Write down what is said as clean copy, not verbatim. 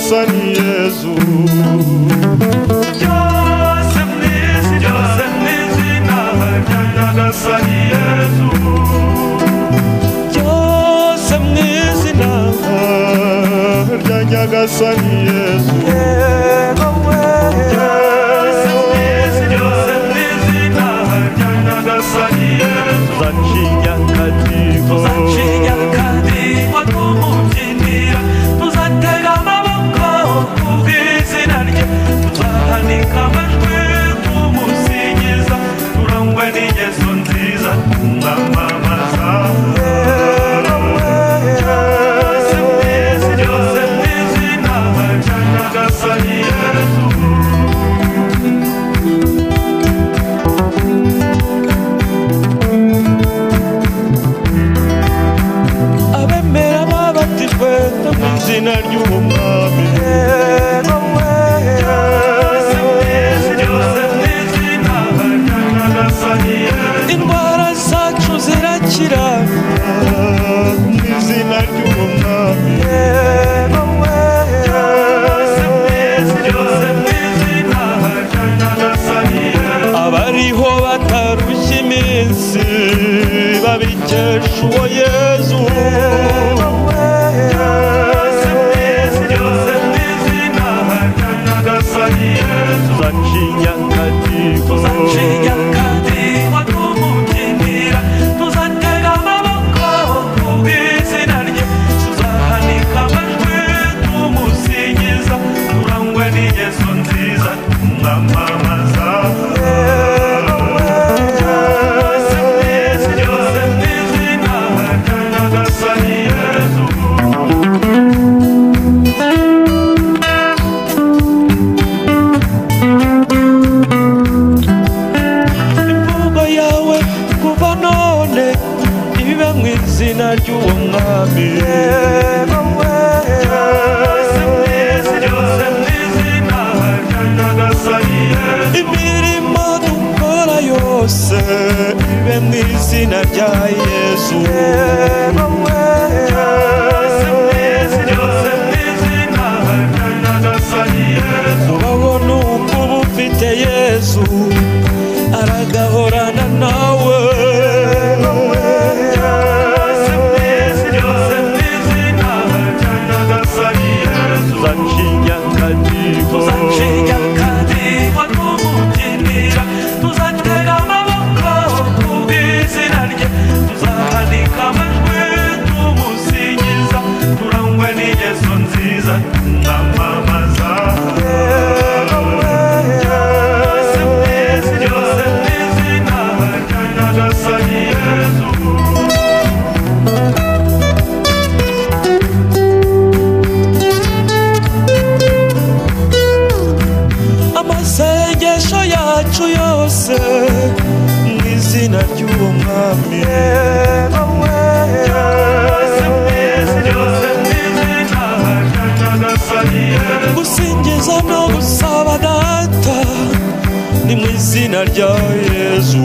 nyagasani Yezu byose mw'izina rya nyagasani Yezu byose mw'izina rya nyagasani Yezu tuzacinya akadiho tumubyinira tuzatega amaboko kubw'izina rye tuzahanika amajwi tumusingiza turangwe n'ingeso nziza tumwamamaza byose mw'izina rya nyagasani Yezu izina ry'uwo mwami indwara zacu zirakira izina ry'uwo mwami abariho batarushya iminsi babikesha uwo Yezu tuzacinya akadiho tumubyinira tuzatega amaboko kubw'izina rye tuzahanika amajwi tumusingiza turangwe n'ingeso nziza tumwamamaza byose mw'izina rya nyagasani Yezu izina ry'uwo mwami imirimo dukora yose ibe mu izina rya Yezu ubabona uko uba ufite Yezu aragahorana nawe tuzacinya akadiho tumubyinira tuzatega amaboko kubw'izina rye tuzahanika amajwi tumusingiza turangwe n'ingeso nziza tumwamamaza byose mw'izina rya nyagasani Yezu amasengesho yacu yose mw'izina ry'uwo mwami gusingiza no gusaba data ni mw'izina rya Yezu